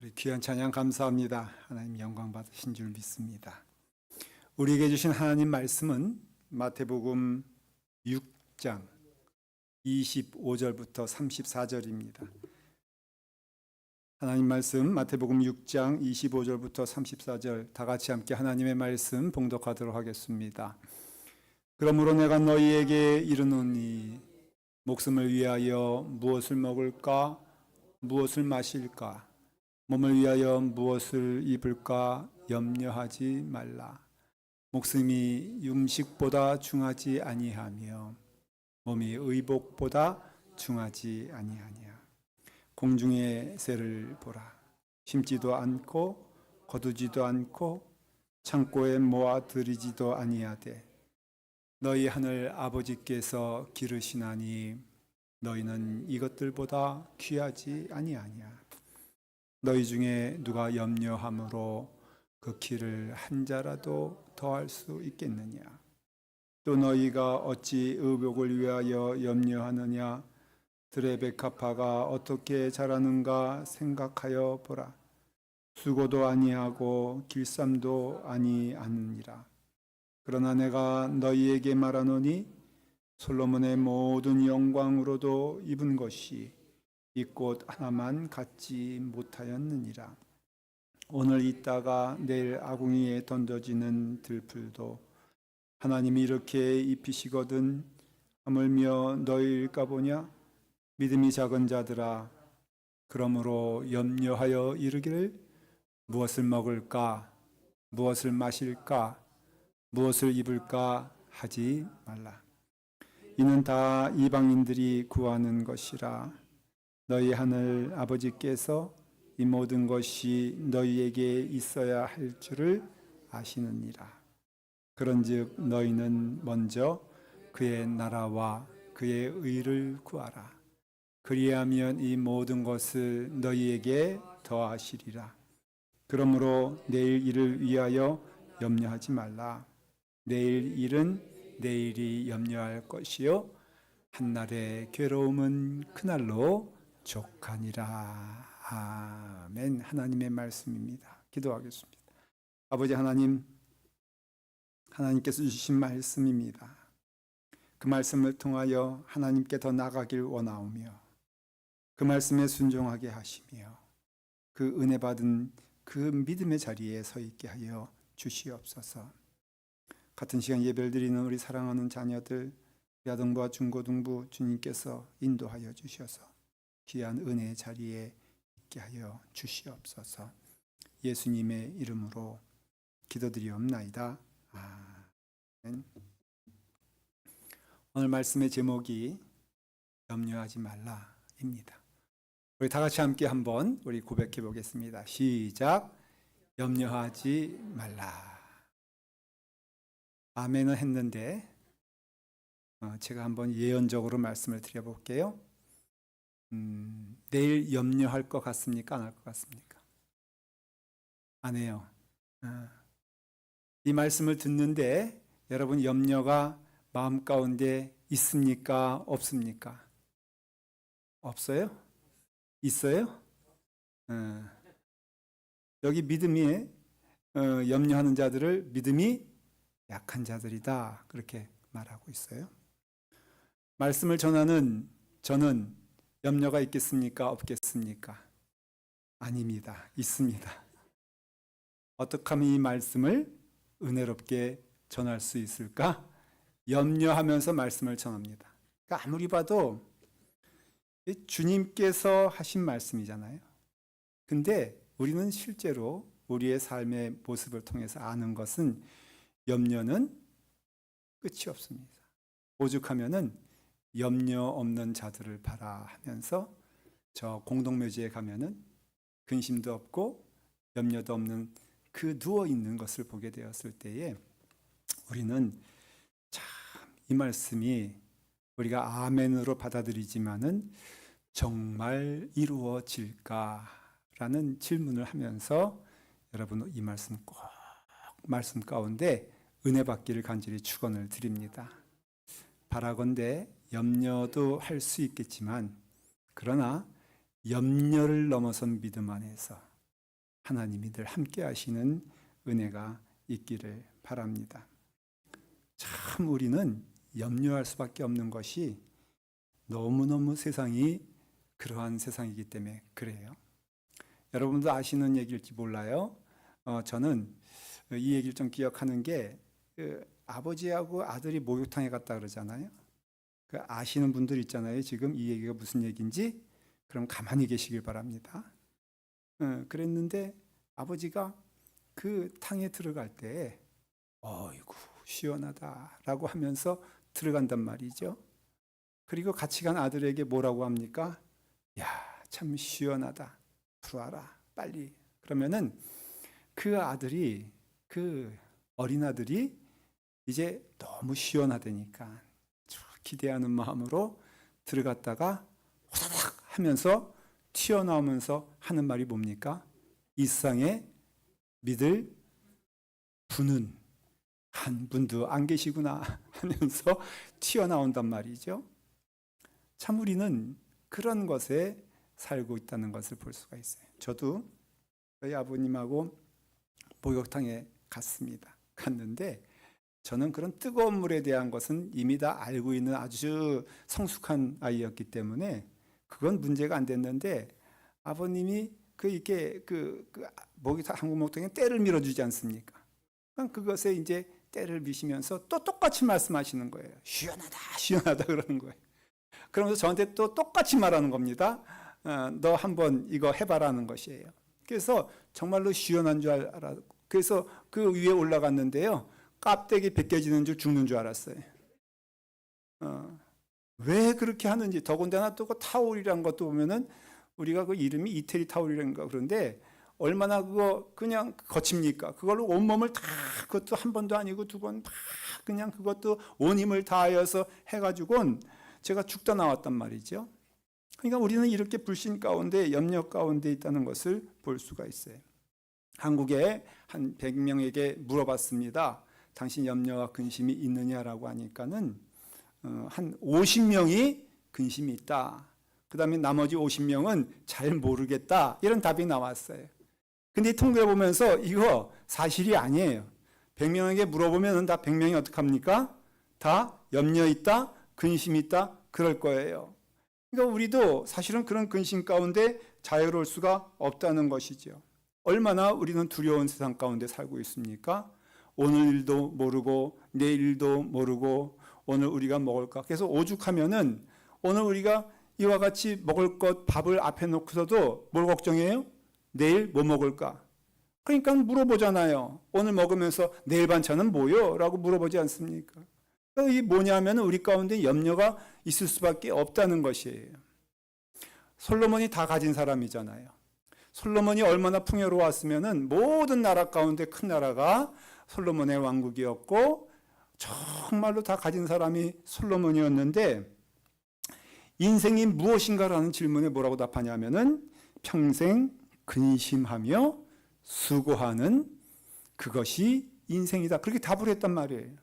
우리 귀한 찬양 감사합니다. 하나님 영광 받으신 줄 믿습니다. 우리에게 주신 하나님 말씀은 마태복음 6장 25절부터 34절입니다. 하나님 말씀 마태복음 6장 25절부터 34절 다 같이 함께 하나님의 말씀 봉독하도록 하겠습니다. 그러므로 내가 너희에게 이르노니 목숨을 위하여 무엇을 먹을까 무엇을 마실까 몸을 위하여 무엇을 입을까 염려하지 말라. 목숨이 음식보다 중하지 아니하며 몸이 의복보다 중하지 아니하냐. 공중의 새를 보라. 심지도 않고 거두지도 않고 창고에 모아 들이지도 아니하되 너희 하늘 아버지께서 기르시나니 너희는 이것들보다 귀하지 아니하냐. 너희 중에 누가 염려함으로 그 키를 한 자라도 더할 수 있겠느냐. 또 너희가 어찌 의복을 위하여 염려하느냐. 들의 백합화가 어떻게 자라는가 생각하여 보라. 수고도 아니하고 길쌈도 아니하느니라. 그러나 내가 너희에게 말하노니 솔로몬의 모든 영광으로도 입은 것이 이 꽃 하나만 갖지 못하였느니라. 오늘 있다가 내일 아궁이에 던져지는 들풀도 하나님이 이렇게 입히시거든 하물며 너희일까 보냐. 믿음이 작은 자들아, 그러므로 염려하여 이르기를 무엇을 먹을까 무엇을 마실까 무엇을 입을까 하지 말라. 이는 다 이방인들이 구하는 것이라. 너희 하늘 아버지께서 이 모든 것이 너희에게 있어야 할 줄을 아시느니라. 그런즉 너희는 먼저 그의 나라와 그의 의를 구하라. 그리하면 이 모든 것을 너희에게 더하시리라. 그러므로 내일 일을 위하여 염려하지 말라. 내일 일은 내일이 염려할 것이요 한날의 괴로움은 그날로 족하니라. 아멘. 하나님의 말씀입니다. 기도하겠습니다. 아버지 하나님, 하나님께서 주신 말씀입니다. 그 말씀을 통하여 하나님께 더 나가길 원하오며 그 말씀에 순종하게 하시며 그 은혜 받은 그 믿음의 자리에 서 있게 하여 주시옵소서. 같은 시간 예배를 드리는 우리 사랑하는 자녀들, 야동부와 중고등부 주님께서 인도하여 주셔서 귀한 은혜의 자리에 있게 하여 주시옵소서. 예수님의 이름으로 기도드리옵나이다. 아멘. 오늘 말씀의 제목이 염려하지 말라입니다. 우리 다 같이 함께 한번 우리 고백해 보겠습니다. 시작. 염려하지 말라. 아멘은 했는데 제가 한번 예언적으로 말씀을 드려볼게요. 내일 염려할 것 같습니까? 안 할 것 같습니까? 안 해요. 이 말씀을 듣는데 여러분 염려가 마음 가운데 있습니까? 없습니까? 없어요? 있어요? 여기 믿음이 염려하는 자들을 믿음이 약한 자들이다 그렇게 말하고 있어요. 말씀을 전하는 저는 염려가 있겠습니까? 없겠습니까? 아닙니다. 있습니다. 어떻게 하면 이 말씀을 은혜롭게 전할 수 있을까? 염려하면서 말씀을 전합니다. 그러니까 아무리 봐도 주님께서 하신 말씀이잖아요. 근데 우리는 실제로 우리의 삶의 모습을 통해서 아는 것은 염려는 끝이 없습니다. 오죽하면은 염려 없는 자들을 봐라 하면서 저 공동묘지에 가면은 근심도 없고 염려도 없는 그 누워있는 것을 보게 되었을 때에 우리는 참 이 말씀이 우리가 아멘으로 받아들이지만은 정말 이루어질까라는 질문을 하면서 여러분 이 말씀 꼭 말씀 가운데 은혜 받기를 간절히 축원을 드립니다. 바라건대 염려도 할 수 있겠지만 그러나 염려를 넘어선 믿음 안에서 하나님이 늘 함께 하시는 은혜가 있기를 바랍니다. 참 우리는 염려할 수밖에 없는 것이 너무너무 세상이 그러한 세상이기 때문에 그래요. 여러분도 아시는 얘기일지 몰라요. 저는 이 얘기를 좀 기억하는 게 아버지하고 아들이 목욕탕에 갔다 그러잖아요. 아시는 분들 있잖아요. 지금 이 얘기가 무슨 얘기인지. 그럼 가만히 계시길 바랍니다. 그랬는데 아버지가 그 탕에 들어갈 때 어이구 시원하다라고 하면서 들어간단 말이죠. 그리고 같이 간 아들에게 뭐라고 합니까? 야, 참 시원하다. 들어와라 빨리. 그러면은 그 아들이, 그 어린 아들이 이제 너무 시원하다니까 기대하는 마음으로 들어갔다가 호다닥 하면서 튀어나오면서 하는 말이 뭡니까? 이 세상에 믿을 분은 한 분도 안 계시구나 하면서 튀어나온단 말이죠. 참 우리는 그런 것에 살고 있다는 것을 볼 수가 있어요. 저도 저희 아버님하고 목욕탕에 갔는데 저는 그런 뜨거운 물에 대한 것은 이미 다 알고 있는 아주 성숙한 아이였기 때문에 그건 문제가 안 됐는데 아버님이 한국 목욕탕에 때를 밀어주지 않습니까? 그것에 이제 때를 미시면서 또 똑같이 말씀하시는 거예요. 시원하다, 시원하다 그러는 거예요. 그러면서 저한테 또 똑같이 말하는 겁니다. 너 한번 이거 해봐라는 것이에요. 그래서 정말로 시원한 줄 알아. 그래서 그 위에 올라갔는데요. 껍데기 벗겨지는 줄 죽는 줄 알았어요. 왜 그렇게 하는지. 더군다나 또 그 타올이란 것도 보면은 우리가 그 이름이 이태리 타올이란가 그런데 얼마나 그거 그냥 거칩니까? 그걸로 온몸을 다, 그것도 한 번도 아니고 두 번 막 그냥 그것도 온 힘을 다하여서 해가지고는 제가 죽다 나왔단 말이죠. 그러니까 우리는 이렇게 불신 가운데, 염려 가운데 있다는 것을 볼 수가 있어요. 한국에 한 100명에게 물어봤습니다. 당신 염려와 근심이 있느냐라고 하니까는 한 50명이 근심이 있다. 그 다음에 나머지 50명은 잘 모르겠다. 이런 답이 나왔어요. 근데 통계 보면서 이거 사실이 아니에요. 100명에게 물어보면 다 100명이 어떡합니까? 다 염려 있다, 근심 있다, 그럴 거예요. 그러니까 우리도 사실은 그런 근심 가운데 자유로울 수가 없다는 것이죠. 얼마나 우리는 두려운 세상 가운데 살고 있습니까? 오늘 일도 모르고 내일 일도 모르고 오늘 우리가 먹을까? 그래서 오죽하면은 오늘 우리가 이와 같이 먹을 것 밥을 앞에 놓고서도 뭘 걱정해요? 내일 뭐 먹을까? 그러니까 물어보잖아요. 오늘 먹으면서 내일 반찬은 뭐요? 라고 물어보지 않습니까? 이 뭐냐면 우리 가운데 염려가 있을 수밖에 없다는 것이에요. 솔로몬이 다 가진 사람이잖아요. 솔로몬이 얼마나 풍요로웠으면은 모든 나라 가운데 큰 나라가 솔로몬의 왕국이었고 정말로 다 가진 사람이 솔로몬이었는데 인생이 무엇인가라는 질문에 뭐라고 답하냐면은 평생 근심하며 수고하는 그것이 인생이다. 그렇게 답을 했단 말이에요.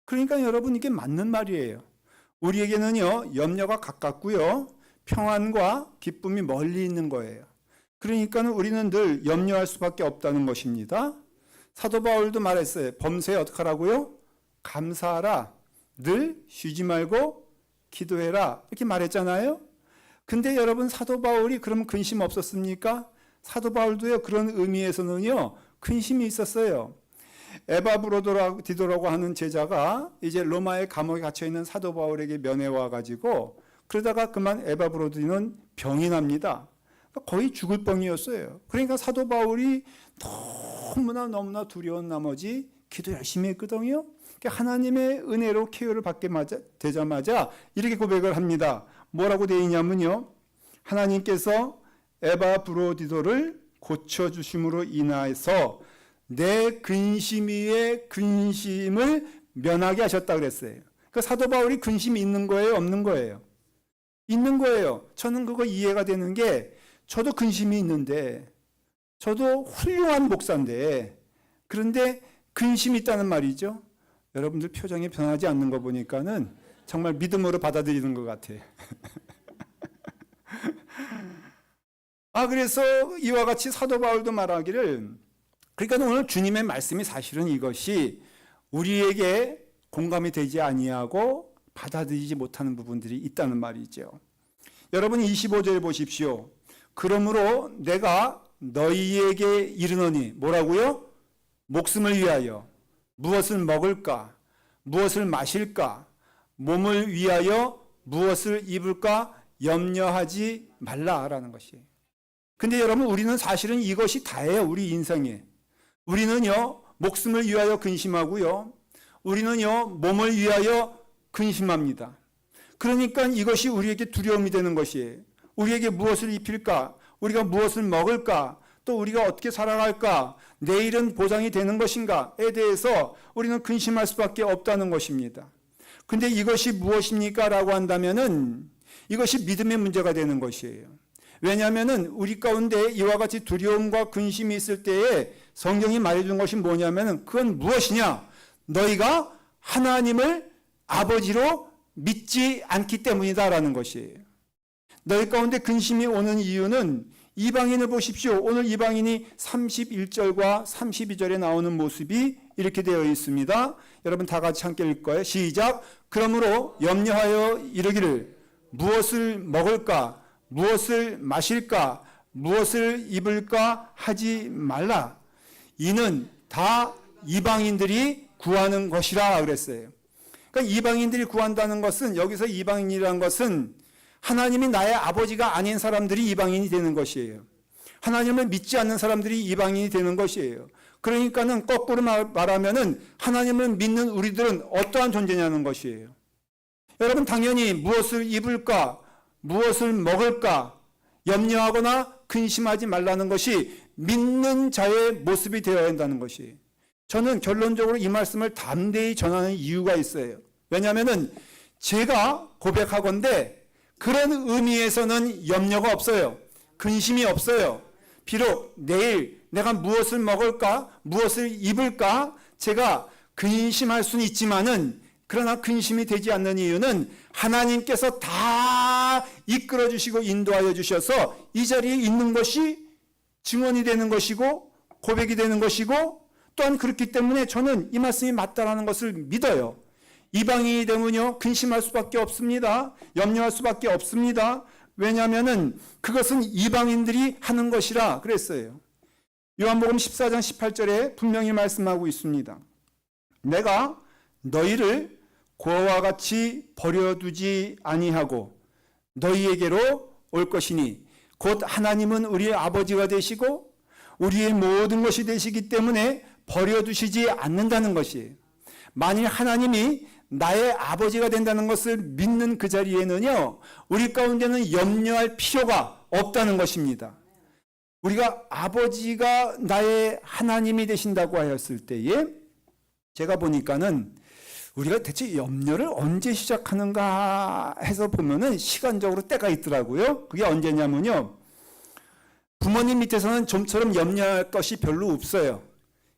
그러니까 여러분 이게 맞는 말이에요. 우리에게는요 염려가 가깝고요 평안과 기쁨이 멀리 있는 거예요. 그러니까 우리는 늘 염려할 수밖에 없다는 것입니다. 사도 바울도 말했어요. 범사에 어떻게 하라고요? 감사하라. 늘 쉬지 말고 기도해라. 이렇게 말했잖아요. 근데 여러분 사도 바울이 그럼 근심 없었습니까? 사도 바울도요 그런 의미에서는요 근심이 있었어요. 에바브로디도라고 하는 제자가 이제 로마의 감옥에 갇혀 있는 사도 바울에게 면회와 가지고 그러다가 그만 에바브로디는 병이 납니다. 거의 죽을 뻔이었어요. 그러니까 사도 바울이 너무나 두려운 나머지 기도 열심히 했거든요. 하나님의 은혜로 케어를 받게 되자마자 이렇게 고백을 합니다. 뭐라고 되어 있냐면요. 하나님께서 에바브로디도를 고쳐주심으로 인하여서 내 근심 위에 근심을 면하게 하셨다 그랬어요. 그 사도 바울이 근심이 있는 거예요? 없는 거예요? 있는 거예요. 저는 그거 이해가 되는 게 저도 근심이 있는데 저도 훌륭한 목사인데 그런데 근심이 있다는 말이죠. 여러분들 표정이 변하지 않는 거 보니까는 정말 믿음으로 받아들이는 것 같아요. 그래서 이와 같이 사도 바울도 말하기를, 그러니까 오늘 주님의 말씀이 사실은 이것이 우리에게 공감이 되지 아니하고 받아들이지 못하는 부분들이 있다는 말이죠. 여러분 25절 보십시오. 그러므로 내가 너희에게 이르노니, 뭐라고요? 목숨을 위하여 무엇을 먹을까, 무엇을 마실까, 몸을 위하여 무엇을 입을까 염려하지 말라라는 것이에요. 근데 여러분, 우리는 사실은 이것이 다예요. 우리 인생에. 우리는요, 목숨을 위하여 근심하고요, 우리는요, 몸을 위하여 근심합니다. 그러니까 이것이 우리에게 두려움이 되는 것이에요. 우리에게 무엇을 입힐까, 우리가 무엇을 먹을까, 또 우리가 어떻게 살아갈까, 내일은 보장이 되는 것인가에 대해서 우리는 근심할 수밖에 없다는 것입니다. 근데 이것이 무엇입니까? 라고 한다면은 이것이 믿음의 문제가 되는 것이에요. 왜냐하면은 우리 가운데 이와 같이 두려움과 근심이 있을 때에 성경이 말해준 것이 뭐냐면은, 그건 무엇이냐? 너희가 하나님을 아버지로 믿지 않기 때문이다라는 것이에요. 너희 가운데 근심이 오는 이유는, 이방인을 보십시오. 오늘 이방인이 31절과 32절에 나오는 모습이 이렇게 되어 있습니다. 여러분 다 같이 함께 읽을 거예요. 시작. 그러므로 염려하여 이르기를 무엇을 먹을까, 무엇을 마실까, 무엇을 입을까 하지 말라. 이는 다 이방인들이 구하는 것이라 그랬어요. 그러니까 이방인들이 구한다는 것은, 여기서 이방인이라는 것은 하나님이 나의 아버지가 아닌 사람들이 이방인이 되는 것이에요. 하나님을 믿지 않는 사람들이 이방인이 되는 것이에요. 그러니까는 거꾸로 말하면은 하나님을 믿는 우리들은 어떠한 존재냐는 것이에요. 여러분, 당연히 무엇을 입을까, 무엇을 먹을까 염려하거나 근심하지 말라는 것이 믿는 자의 모습이 되어야 한다는 것이에요. 저는 결론적으로 이 말씀을 담대히 전하는 이유가 있어요. 왜냐하면은 제가 고백하건대 그런 의미에서는 염려가 없어요. 근심이 없어요. 비록 내일 내가 무엇을 먹을까, 무엇을 입을까 제가 근심할 수는 있지만은, 그러나 근심이 되지 않는 이유는 하나님께서 다 이끌어 주시고 인도하여 주셔서 이 자리에 있는 것이 증언이 되는 것이고 고백이 되는 것이고, 또한 그렇기 때문에 저는 이 말씀이 맞다라는 것을 믿어요. 이방인이 되면요, 근심할 수밖에 없습니다. 염려할 수밖에 없습니다. 왜냐하면은 그것은 이방인들이 하는 것이라 그랬어요. 요한복음 14장 18절에 분명히 말씀하고 있습니다. 내가 너희를 고아와 같이 버려두지 아니하고 너희에게로 올 것이니, 곧 하나님은 우리의 아버지가 되시고 우리의 모든 것이 되시기 때문에 버려두시지 않는다는 것이에요. 만일 하나님이 나의 아버지가 된다는 것을 믿는 그 자리에는요, 우리 가운데는 염려할 필요가 없다는 것입니다. 우리가 아버지가 나의 하나님이 되신다고 하였을 때에 제가 보니까는 우리가 대체 염려를 언제 시작하는가 해서 보면은 시간적으로 때가 있더라고요. 그게 언제냐면요, 부모님 밑에서는 좀처럼 염려할 것이 별로 없어요.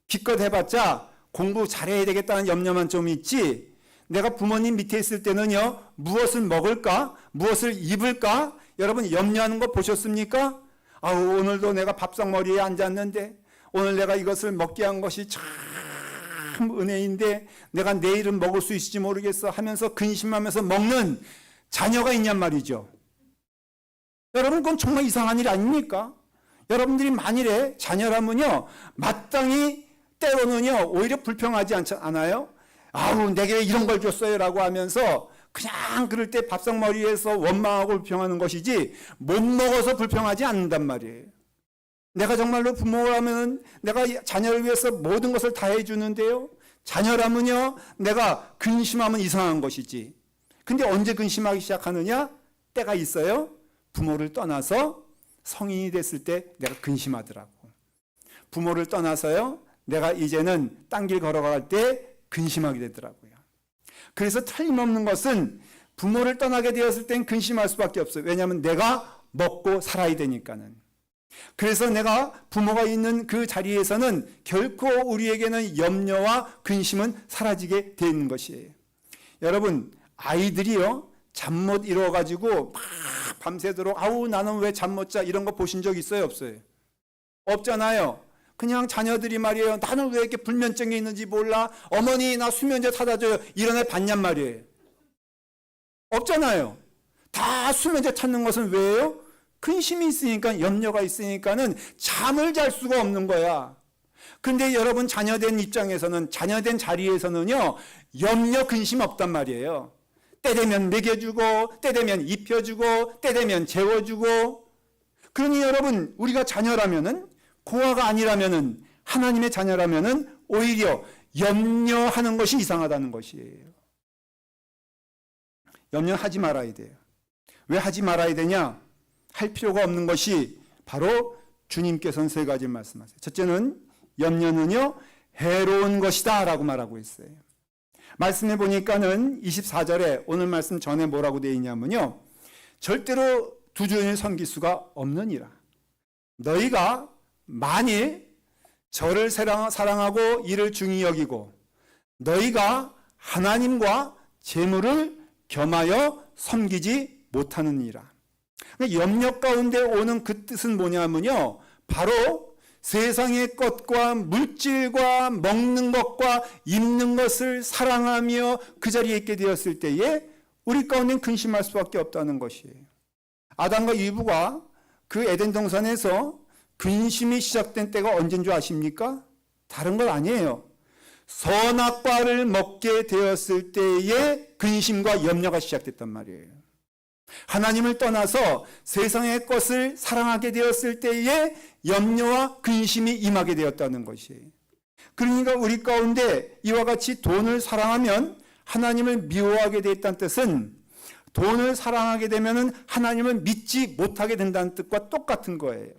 기껏 해봤자 공부 잘해야 되겠다는 염려만 좀 있지, 내가 부모님 밑에 있을 때는요, 무엇을 먹을까, 무엇을 입을까, 여러분 염려하는 거 보셨습니까? 오늘도 내가 밥상머리에 앉았는데 오늘 내가 이것을 먹게 한 것이 참 은혜인데 내가 내일은 먹을 수 있을지 모르겠어 하면서 근심하면서 먹는 자녀가 있냔 말이죠. 여러분, 그건 정말 이상한 일 아닙니까? 여러분들이 만일에 자녀라면요, 마땅히 때로는요 오히려 불평하지 않아요? 내게 이런 걸 줬어요 라고 하면서 그냥 그럴 때 밥상머리에서 원망하고 불평하는 것이지, 못 먹어서 불평하지 않는단 말이에요. 내가 정말로 부모라면 내가 자녀를 위해서 모든 것을 다 해주는데요, 자녀라면요 내가 근심하면 이상한 것이지. 근데 언제 근심하기 시작하느냐? 때가 있어요. 부모를 떠나서 성인이 됐을 때 내가 근심하더라고. 부모를 떠나서요, 내가 이제는 딴 길 걸어갈 때 근심하게 되더라고요. 그래서 틀림없는 것은 부모를 떠나게 되었을 땐 근심할 수밖에 없어요. 왜냐하면 내가 먹고 살아야 되니까는. 그래서 내가 부모가 있는 그 자리에서는 결코 우리에게는 염려와 근심은 사라지게 되는 것이에요. 여러분, 아이들이요 잠 못 이뤄가지고 막 밤새도록 아우 나는 왜 잠 못 자 이런 거 보신 적 있어요 없어요? 없잖아요. 그냥 자녀들이 말이에요. 나는 왜 이렇게 불면증이 있는지 몰라. 어머니 나 수면제 사다 줘요. 이런 애 봤냔 말이에요. 없잖아요. 다 수면제 찾는 것은 왜요? 근심이 있으니까, 염려가 있으니까는 잠을 잘 수가 없는 거야. 근데 여러분 자녀된 입장에서는, 자녀된 자리에서는요, 염려 근심 없단 말이에요. 때 되면 먹여주고, 때 되면 입혀주고, 때 되면 재워주고. 그러니 여러분, 우리가 자녀라면은, 고아가 아니라면은, 하나님의 자녀라면은, 오히려 염려하는 것이 이상하다는 것이에요. 염려하지 말아야 돼요. 왜 하지 말아야 되냐? 할 필요가 없는 것이 바로 주님께서는 세 가지 말씀하세요. 첫째는 염려는요, 해로운 것이다 라고 말하고 있어요. 말씀해 보니까는 24절에 오늘 말씀 전에 뭐라고 되어 있냐면요, 절대로 두 주인을 섬길 수가 없느니라. 너희가 만일 저를 사랑하고 이를 중히 여기고 너희가 하나님과 재물을 겸하여 섬기지 못하느니라. 염려 가운데 오는 그 뜻은 뭐냐면요, 바로 세상의 것과 물질과 먹는 것과 입는 것을 사랑하며 그 자리에 있게 되었을 때에 우리 가운데 근심할 수밖에 없다는 것이에요. 아담과 이브가 그 에덴 동산에서 근심이 시작된 때가 언제인 줄 아십니까? 다른 건 아니에요. 선악과를 먹게 되었을 때에 근심과 염려가 시작됐단 말이에요. 하나님을 떠나서 세상의 것을 사랑하게 되었을 때에 염려와 근심이 임하게 되었다는 것이에요. 그러니까 우리 가운데 이와 같이 돈을 사랑하면 하나님을 미워하게 되었다는 뜻은, 돈을 사랑하게 되면 하나님을 믿지 못하게 된다는 뜻과 똑같은 거예요.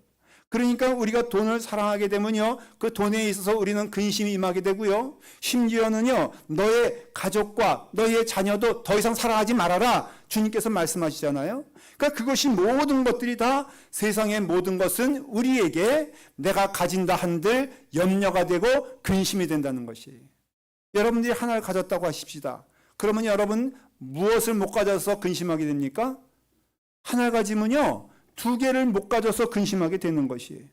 그러니까 우리가 돈을 사랑하게 되면요, 그 돈에 있어서 우리는 근심이 임하게 되고요, 심지어는요, 너의 가족과 너의 자녀도 더 이상 사랑하지 말아라 주님께서 말씀하시잖아요. 그러니까 그것이 모든 것들이 다, 세상의 모든 것은 우리에게 내가 가진다 한들 염려가 되고 근심이 된다는 것이에요. 여러분들이 하나를 가졌다고 하십시다. 그러면 여러분 무엇을 못 가져서 근심하게 됩니까? 하나를 가지면요, 두 개를 못 가져서 근심하게 되는 것이에요.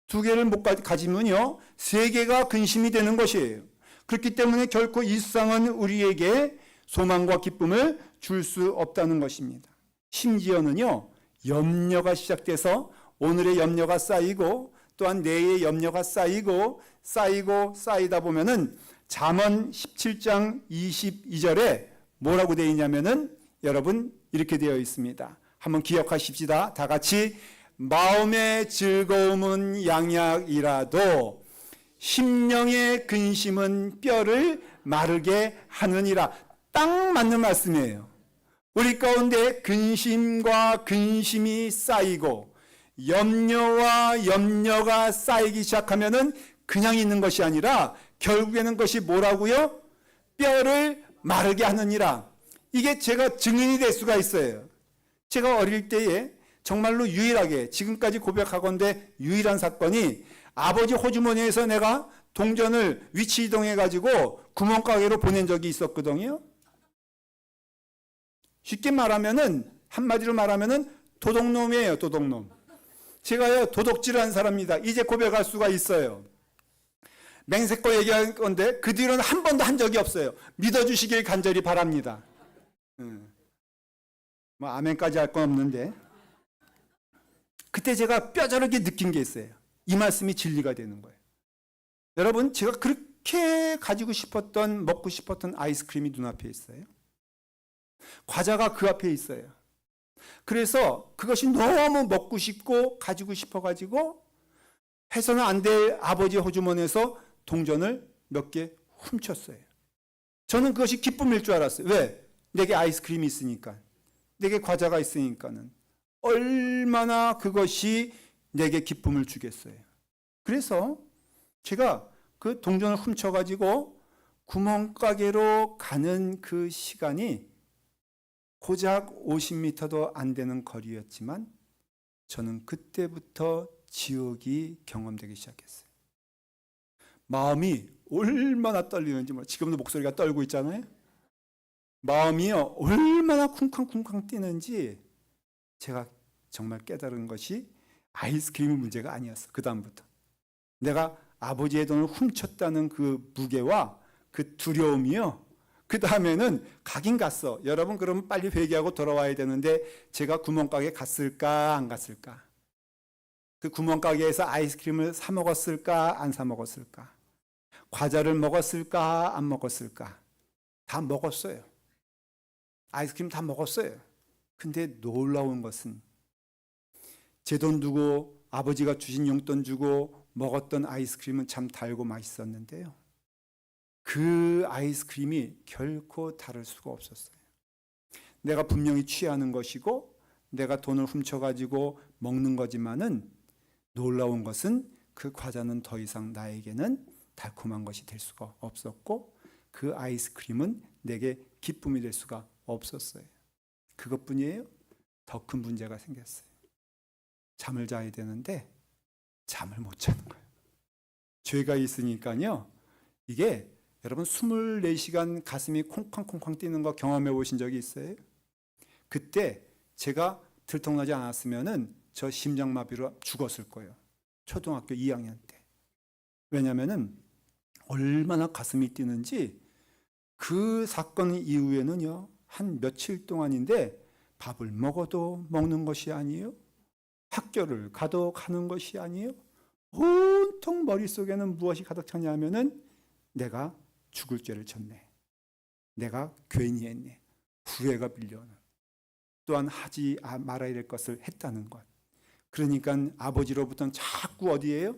두 개를 못 가지면요, 세 개가 근심이 되는 것이에요. 그렇기 때문에 결코 이 세상은 우리에게 소망과 기쁨을 줄 수 없다는 것입니다. 심지어는요, 염려가 시작돼서 오늘의 염려가 쌓이고 또한 내일의 염려가 쌓이고 쌓이다 보면은 잠언 17장 22절에 뭐라고 되어 있냐면은 여러분 이렇게 되어 있습니다. 한번 기억하십시다. 다 같이. 마음의 즐거움은 양약이라도 심령의 근심은 뼈를 마르게 하느니라. 딱 맞는 말씀이에요. 우리 가운데 근심과 근심이 쌓이고 염려와 염려가 쌓이기 시작하면은 그냥 있는 것이 아니라 결국에는 그것이 뭐라고요? 뼈를 마르게 하느니라. 이게 제가 증인이 될 수가 있어요. 제가 어릴 때에 정말로 유일하게, 지금까지 고백하건대 유일한 사건이, 아버지 호주머니에서 내가 동전을 위치 이동해가지고 구멍가게로 보낸 적이 있었거든요. 쉽게 말하면은, 한마디로 말하면은 도둑놈이에요, 도둑놈. 제가요, 도둑질한 사람입니다. 이제 고백할 수가 있어요. 맹세코 얘기할 건데 그 뒤로는 한 번도 한 적이 없어요. 믿어주시길 간절히 바랍니다. 뭐 아멘까지 할 건 없는데, 그때 제가 뼈저리게 느낀 게 있어요. 이 말씀이 진리가 되는 거예요. 여러분, 제가 그렇게 가지고 싶었던, 먹고 싶었던 아이스크림이 눈앞에 있어요. 과자가 그 앞에 있어요. 그래서 그것이 너무 먹고 싶고 가지고 싶어가지고 해서는 안 될 아버지 호주머니에서 동전을 몇 개 훔쳤어요. 저는 그것이 기쁨일 줄 알았어요. 왜? 내게 아이스크림이 있으니까, 내게 과자가 있으니까는 얼마나 그것이 내게 기쁨을 주겠어요. 그래서 제가 그 동전을 훔쳐가지고 구멍가게로 가는 그 시간이 고작 50m도 안 되는 거리였지만 저는 그때부터 지옥이 경험되기 시작했어요. 마음이 얼마나 떨리는지 몰라요. 지금도 목소리가 떨고 있잖아요. 마음이요 얼마나 쿵쾅쿵쾅 뛰는지 제가 정말 깨달은 것이 아이스크림 문제가 아니었어. 그 다음부터 내가 아버지의 돈을 훔쳤다는 그 무게와 그 두려움이요, 그 다음에는 가긴 갔어. 여러분 그러면 빨리 회개하고 돌아와야 되는데 제가 구멍가게 갔을까 안 갔을까? 그 구멍가게에서 아이스크림을 사 먹었을까 안 사 먹었을까? 과자를 먹었을까 안 먹었을까? 다 먹었어요. 아이스크림 다 먹었어요. 근데 놀라운 것은 제 돈 두고 아버지가 주신 용돈 주고 먹었던 아이스크림은 참 달고 맛있었는데요, 그 아이스크림이 결코 다를 수가 없었어요. 내가 분명히 취하는 것이고 내가 돈을 훔쳐가지고 먹는 거지만은 놀라운 것은 그 과자는 더 이상 나에게는 달콤한 것이 될 수가 없었고 그 아이스크림은 내게 기쁨이 될 수가 없었어요. 그것뿐이에요? 더 큰 문제가 생겼어요. 잠을 자야 되는데 잠을 못 자는 거예요. 죄가 있으니까요. 이게 여러분 24시간 가슴이 콩쾅콩쾅 뛰는 거 경험해 보신 적이 있어요? 그때 제가 들통나지 않았으면은 저 심장마비로 죽었을 거예요. 초등학교 2학년 때. 왜냐면은 얼마나 가슴이 뛰는지 그 사건 이후에는요, 한 며칠 동안인데 밥을 먹어도 먹는 것이 아니에요. 학교를 가도 가는 것이 아니에요. 온통 머릿속에는 무엇이 가득 찼냐면은 내가 죽을 죄를 졌네. 내가 괜히 했네. 후회가 밀려오는. 또한 하지 말아야 될 것을 했다는 것. 그러니까 아버지로부터는 자꾸 어디에요?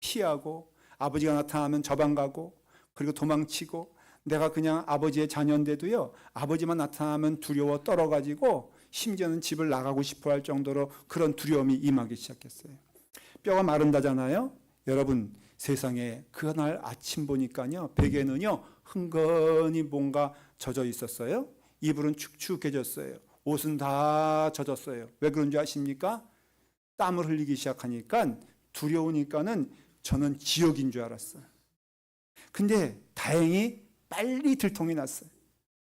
피하고 아버지가 나타나면 저방 가고 그리고 도망치고 내가 그냥 아버지의 자녀인데도요, 아버지만 나타나면 두려워 떨어가지고 심지어는 집을 나가고 싶어 할 정도로 그런 두려움이 임하기 시작했어요. 뼈가 마른다잖아요. 여러분 세상에 그날 아침 보니까요, 베개는요 흥건히 뭔가 젖어 있었어요. 이불은 축축해졌어요. 옷은 다 젖었어요. 왜 그런 줄 아십니까? 땀을 흘리기 시작하니까 두려우니까는 저는 지옥인 줄 알았어요. 근데 다행히 빨리 들통이 났어요.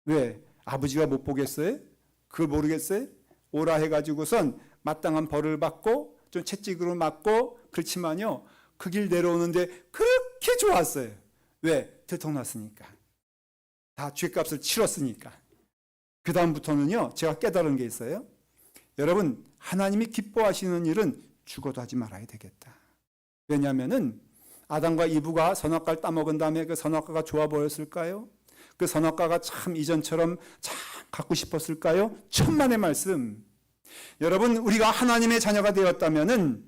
왜? 아버지가 못 보겠어요? 그걸 모르겠어요? 오라 해가지고선 마땅한 벌을 받고 좀 채찍으로 맞고, 그렇지만요 그 길 내려오는데 그렇게 좋았어요. 왜? 들통 났으니까. 다 죗값을 치렀으니까. 그 다음부터는요 제가 깨달은 게 있어요. 여러분 하나님이 기뻐하시는 일은 죽어도 하지 말아야 되겠다. 왜냐하면은 아담과 이브가 선악과를 따먹은 다음에 그 선악과가 좋아 보였을까요? 그 선악과가 참 이전처럼 참 갖고 싶었을까요? 천만의 말씀. 여러분 우리가 하나님의 자녀가 되었다면은,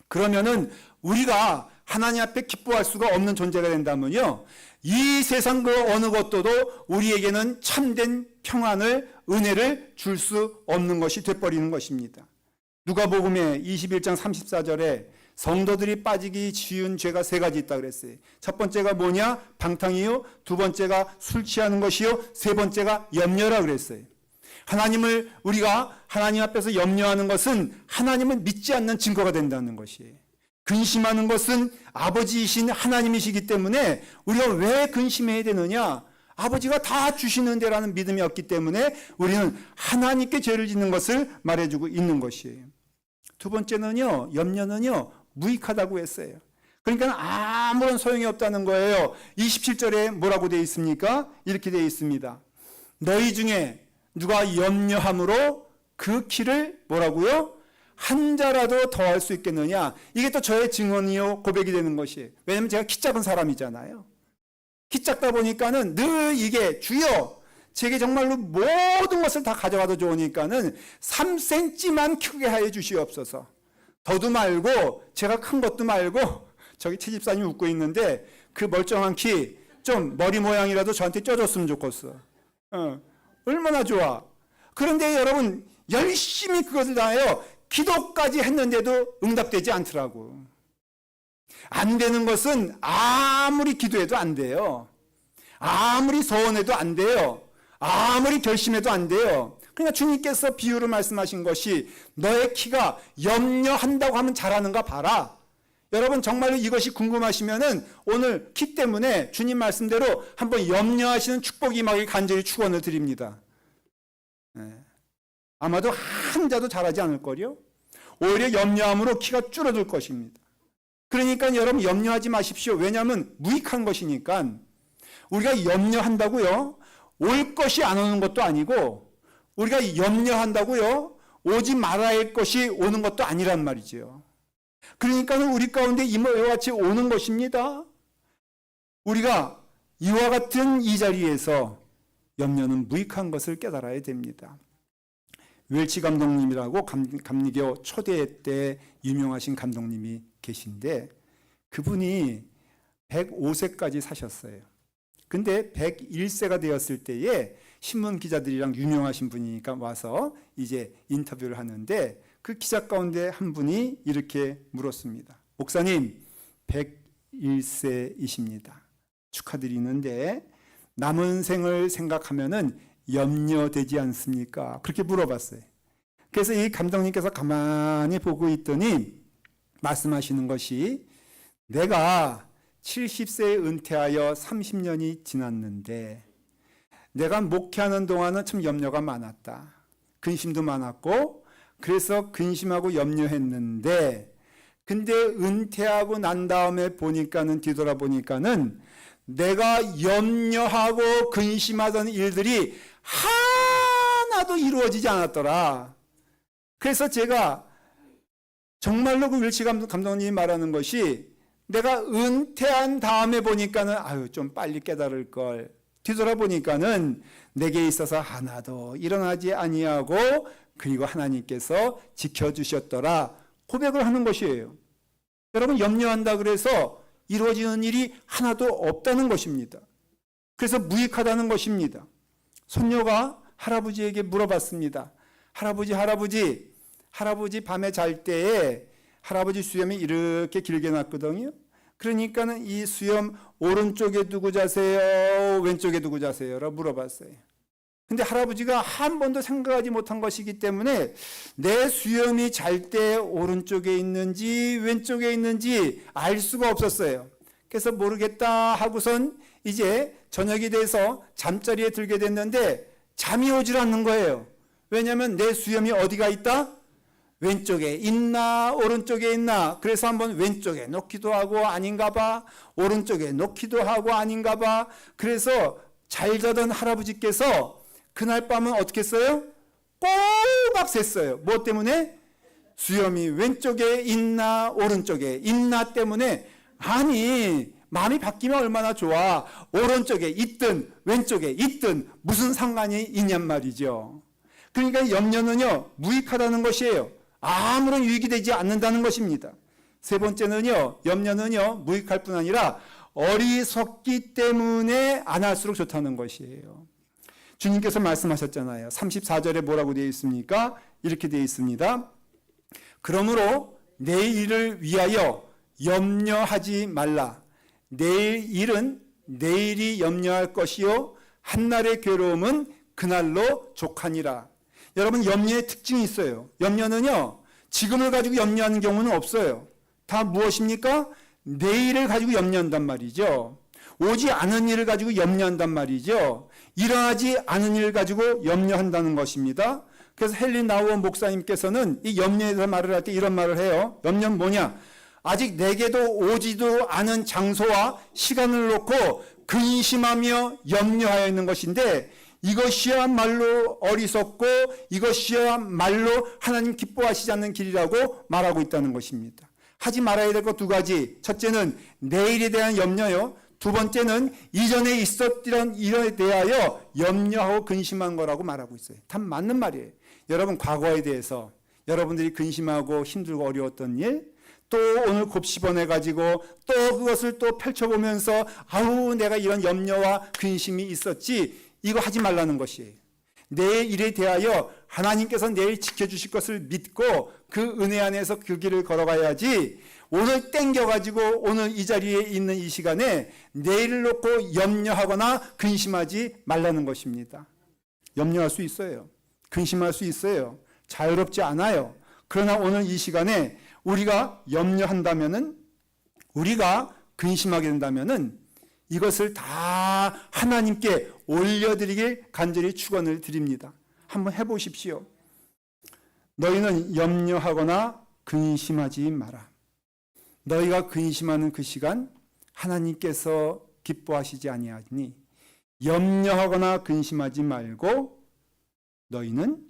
그러면은 우리가 하나님 앞에 기뻐할 수가 없는 존재가 된다면요, 이 세상 그 어느 것도도 우리에게는 참된 평안을, 은혜를 줄 수 없는 것이 돼버리는 것입니다. 누가복음의 21장 34절에 성도들이 빠지기 쉬운 죄가 세 가지 있다 그랬어요. 첫 번째가 뭐냐? 방탕이요. 두 번째가 술 취하는 것이요. 세 번째가 염려라 그랬어요. 하나님을 우리가 하나님 앞에서 염려하는 것은 하나님을 믿지 않는 증거가 된다는 것이에요. 근심하는 것은 아버지이신 하나님이시기 때문에 우리가 왜 근심해야 되느냐? 아버지가 다 주시는 데라는 믿음이 없기 때문에 우리는 하나님께 죄를 짓는 것을 말해주고 있는 것이에요. 두 번째는요, 염려는요 무익하다고 했어요. 그러니까 아무런 소용이 없다는 거예요. 27절에 뭐라고 되어 있습니까? 이렇게 되어 있습니다. 너희 중에 누가 염려함으로 그 키를 뭐라고요? 한 자라도 더 할 수 있겠느냐? 이게 또 저의 증언이요 고백이 되는 것이에요. 왜냐하면 제가 키 작은 사람이잖아요. 키 작다 보니까는 늘 이게 주여 제게 정말로 모든 것을 다 가져가도 좋으니까는 3cm만 크게 하여 주시옵소서. 더도 말고 제가 큰 것도 말고, 저기 최 집사님 웃고 있는데 그 멀쩡한 키 좀 머리 모양이라도 저한테 쪄줬으면 좋겠어. 얼마나 좋아. 그런데 여러분 열심히 그것을 다해요. 기도까지 했는데도 응답되지 않더라고. 안 되는 것은 아무리 기도해도 안 돼요. 아무리 소원해도 안 돼요. 아무리 결심해도 안 돼요. 그러니까 주님께서 비유로 말씀하신 것이 너의 키가 염려한다고 하면 잘하는가 봐라. 여러분 정말로 이것이 궁금하시면은 오늘 키 때문에 주님 말씀대로 한번 염려하시는 축복이 임하길 간절히 축원을 드립니다. 아마도 한 자도 잘하지 않을 거요. 오히려 염려함으로 키가 줄어들 것입니다. 그러니까 여러분 염려하지 마십시오. 왜냐하면 무익한 것이니까. 우리가 염려한다고요, 올 것이 안 오는 것도 아니고, 우리가 염려한다고요, 오지 말아야 할 것이 오는 것도 아니란 말이죠. 그러니까 우리 가운데 이와 같이 오는 것입니다. 우리가 이와 같은 이 자리에서 염려는 무익한 것을 깨달아야 됩니다. 웰치 감독님이라고 감리교 초대 때 유명하신 감독님이 계신데, 그분이 105세까지 사셨어요. 근데 101세가 되었을 때에 신문 기자들이랑 유명하신 분이니까 와서 이제 인터뷰를 하는데, 그 기자 가운데 한 분이 이렇게 물었습니다. 목사님, 101세이십니다. 축하드리는데 남은 생을 생각하면은 염려되지 않습니까? 그렇게 물어봤어요. 그래서 이 감독님께서 가만히 보고 있더니 말씀하시는 것이, 내가 70세에 은퇴하여 30년이 지났는데 내가 목회하는 동안은 참 염려가 많았다. 근심도 많았고, 그래서 근심하고 염려했는데, 근데 은퇴하고 난 다음에 보니까는, 뒤돌아보니까는 내가 염려하고 근심하던 일들이 하나도 이루어지지 않았더라. 그래서 제가 정말로 그 웰치 감독님이 말하는 것이, 내가 은퇴한 다음에 보니까는 아유 좀 빨리 깨달을 걸, 뒤돌아보니까는 내게 있어서 하나도 일어나지 아니하고 그리고 하나님께서 지켜주셨더라, 고백을 하는 것이에요. 여러분, 염려한다 그래서 이루어지는 일이 하나도 없다는 것입니다. 그래서 무익하다는 것입니다. 손녀가 할아버지에게 물어봤습니다. 할아버지 밤에 잘 때에 할아버지 수염이 이렇게 길게 났거든요. 그러니까는 이 수염 오른쪽에 두고 자세요, 왼쪽에 두고 자세요? 라고 물어봤어요. 근데 할아버지가 한 번도 생각하지 못한 것이기 때문에 내 수염이 잘 때 오른쪽에 있는지 왼쪽에 있는지 알 수가 없었어요. 그래서 모르겠다 하고선 이제 저녁이 돼서 잠자리에 들게 됐는데 잠이 오질 않는 거예요. 왜냐하면 내 수염이 어디가 있다? 왼쪽에 있나 오른쪽에 있나. 그래서 한번 왼쪽에 놓기도 하고 아닌가 봐, 오른쪽에 놓기도 하고 아닌가 봐. 그래서 잘 자던 할아버지께서 그날 밤은 어떻게 했어요? 꼬박 샜어요. 뭐 때문에? 수염이 왼쪽에 있나 오른쪽에 있나 때문에. 아니, 마음이 바뀌면 얼마나 좋아. 오른쪽에 있든 왼쪽에 있든 무슨 상관이 있냔 말이죠. 그러니까 염려는요, 무익하다는 것이에요. 아무런 유익이 되지 않는다는 것입니다. 세 번째는요, 염려는요, 무익할 뿐 아니라 어리석기 때문에 안 할수록 좋다는 것이에요. 주님께서 말씀하셨잖아요. 34절에 뭐라고 되어 있습니까? 이렇게 되어 있습니다. 그러므로 내일을 위하여 염려하지 말라. 내일 일은 내일이 염려할 것이요 한날의 괴로움은 그날로 족하니라. 여러분, 염려의 특징이 있어요. 염려는요, 지금을 가지고 염려하는 경우는 없어요. 다 무엇입니까? 내일을 가지고 염려한단 말이죠. 오지 않은 일을 가지고 염려한단 말이죠. 일어나지 않은 일을 가지고 염려한다는 것입니다. 그래서 헨리 나우어 목사님께서는 이 염려에 대해서 말을 할 때 이런 말을 해요. 염려는 뭐냐? 아직 내게도 오지도 않은 장소와 시간을 놓고 근심하며 염려하여 있는 것인데, 이것이야말로 어리석고 이것이야말로 하나님 기뻐하시지 않는 길이라고 말하고 있다는 것입니다. 하지 말아야 될 것 두 가지. 첫째는 내일에 대한 염려요. 두 번째는 이전에 있었던 일에 대하여 염려하고 근심한 거라고 말하고 있어요. 다 맞는 말이에요. 여러분, 과거에 대해서 여러분들이 근심하고 힘들고 어려웠던 일, 또 오늘 곱씹어내가지고 또 그것을 또 펼쳐보면서 아우 내가 이런 염려와 근심이 있었지, 이거 하지 말라는 것이에요. 내일 일에 대하여 하나님께서 내일 지켜주실 것을 믿고 그 은혜 안에서 그 길을 걸어가야지, 오늘 땡겨가지고 오늘 이 자리에 있는 이 시간에 내일을 놓고 염려하거나 근심하지 말라는 것입니다. 염려할 수 있어요. 근심할 수 있어요. 자유롭지 않아요. 그러나 오늘 이 시간에 우리가 염려한다면은 우리가 근심하게 된다면은 이것을 다 하나님께 올려드리길 간절히 축원을 드립니다. 한번 해보십시오. 너희는 염려하거나 근심하지 마라. 너희가 근심하는 그 시간 하나님께서 기뻐하시지 아니하니 염려하거나 근심하지 말고 너희는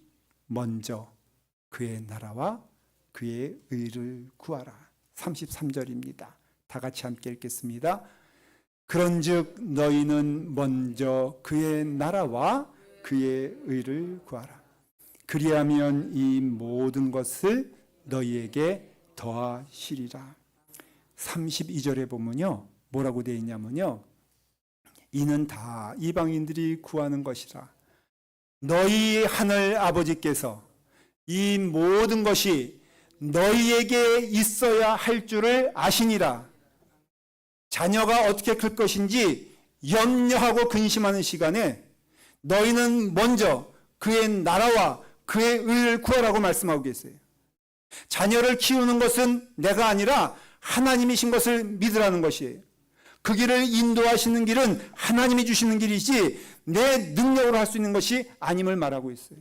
먼저 그의 나라와 그의 의를 구하라. 33절입니다. 다 같이 함께 읽겠습니다. 그런즉 너희는 먼저 그의 나라와 그의 의를 구하라. 그리하면 이 모든 것을 너희에게 더하시리라. 32절에 보면요, 뭐라고 되어 있냐면요, 이는 다 이방인들이 구하는 것이라. 너희 하늘 아버지께서 이 모든 것이 너희에게 있어야 할 줄을 아시니라. 자녀가 어떻게 클 것인지 염려하고 근심하는 시간에 너희는 먼저 그의 나라와 그의 의를 구하라고 말씀하고 계세요. 자녀를 키우는 것은 내가 아니라 하나님이신 것을 믿으라는 것이에요. 그 길을 인도하시는 길은 하나님이 주시는 길이지 내 능력으로 할 수 있는 것이 아님을 말하고 있어요.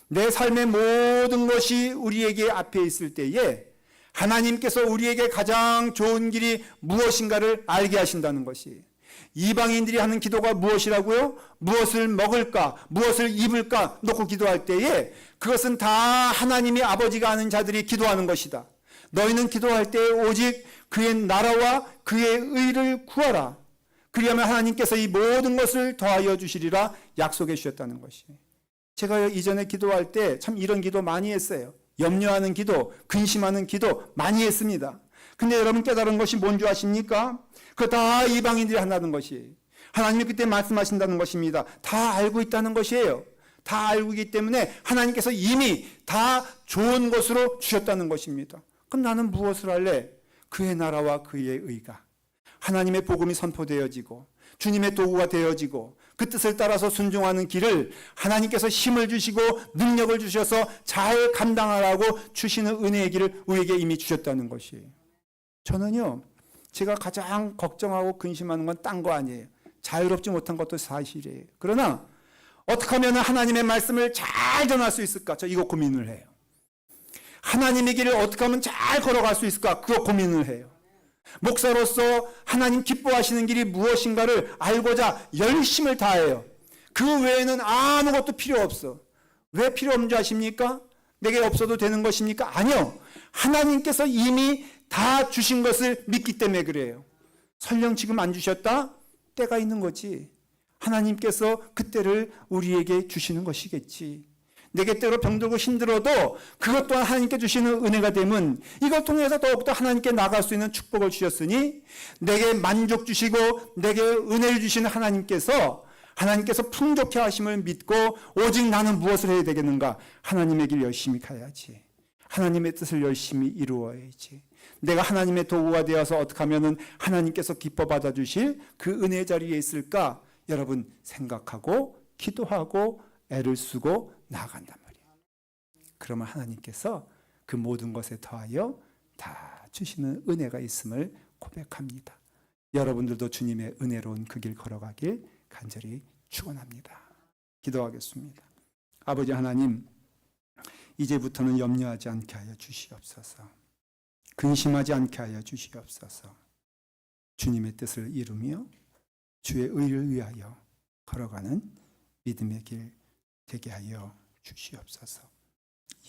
내 삶의 모든 것이 우리에게 앞에 있을 때에 하나님께서 우리에게 가장 좋은 길이 무엇인가를 알게 하신다는 것이에요. 이방인들이 하는 기도가 무엇이라고요? 무엇을 먹을까, 무엇을 입을까 놓고 기도할 때에 그것은 다 하나님의 아버지가 아는 자들이 기도하는 것이다. 너희는 기도할 때 오직 그의 나라와 그의 의를 구하라. 그리하면 하나님께서 이 모든 것을 더하여 주시리라 약속해 주셨다는 것이에요. 제가 이전에 기도할 때 참 이런 기도 많이 했어요. 염려하는 기도, 근심하는 기도 많이 했습니다. 근데 여러분 깨달은 것이 뭔 줄 아십니까? 그거 다 이방인들이 한다는 것이에요. 하나님이 그때 말씀하신다는 것입니다. 다 알고 있다는 것이에요. 다 알고 있기 때문에 하나님께서 이미 다 좋은 것으로 주셨다는 것입니다. 그럼 나는 무엇을 할래? 그의 나라와 그의 의가 하나님의 복음이 선포되어지고 주님의 도구가 되어지고 그 뜻을 따라서 순종하는 길을 하나님께서 힘을 주시고 능력을 주셔서 잘 감당하라고 주시는 은혜의 길을 우리에게 이미 주셨다는 것이에요. 저는요, 제가 가장 걱정하고 근심하는 건 딴 거 아니에요. 자유롭지 못한 것도 사실이에요. 그러나 어떻게 하면 하나님의 말씀을 잘 전할 수 있을까? 저 이거 고민을 해요. 하나님의 길을 어떻게 하면 잘 걸어갈 수 있을까? 그거 고민을 해요. 목사로서 하나님 기뻐하시는 길이 무엇인가를 알고자 열심을 다해요. 그 외에는 아무것도 필요 없어. 왜 필요 없는 줄 아십니까? 내게 없어도 되는 것입니까? 아니요. 하나님께서 이미 다 주신 것을 믿기 때문에 그래요. 설령 지금 안 주셨다? 때가 있는 거지. 하나님께서 그때를 우리에게 주시는 것이겠지. 내게 때로 병들고 힘들어도 그것 또한 하나님께 주시는 은혜가 되면 이걸 통해서 더욱더 하나님께 나갈 수 있는 축복을 주셨으니 내게 만족 주시고 내게 은혜를 주시는 하나님께서 풍족해 하심을 믿고 오직 나는 무엇을 해야 되겠는가? 하나님의 길 열심히 가야지. 하나님의 뜻을 열심히 이루어야지. 내가 하나님의 도구가 되어서 어떻게 하면 하나님께서 기뻐 받아주실 그 은혜의 자리에 있을까? 여러분 생각하고 기도하고 애를 쓰고 나아간단 말이에요. 그러면 하나님께서 그 모든 것에 더하여 다 주시는 은혜가 있음을 고백합니다. 여러분들도 주님의 은혜로운 그 길 걸어가길 간절히 축원합니다. 기도하겠습니다. 아버지 하나님, 이제부터는 염려하지 않게 하여 주시옵소서. 근심하지 않게 하여 주시옵소서. 주님의 뜻을 이루며 주의 의를 위하여 걸어가는 믿음의 길 되게 하여 주시옵소서.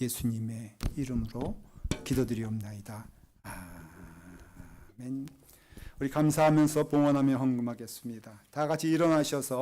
예수님의 이름으로 기도드리옵나이다. 아멘. 우리 감사하면서 봉헌하며 헌금하겠습니다. 다 같이 일어나셔서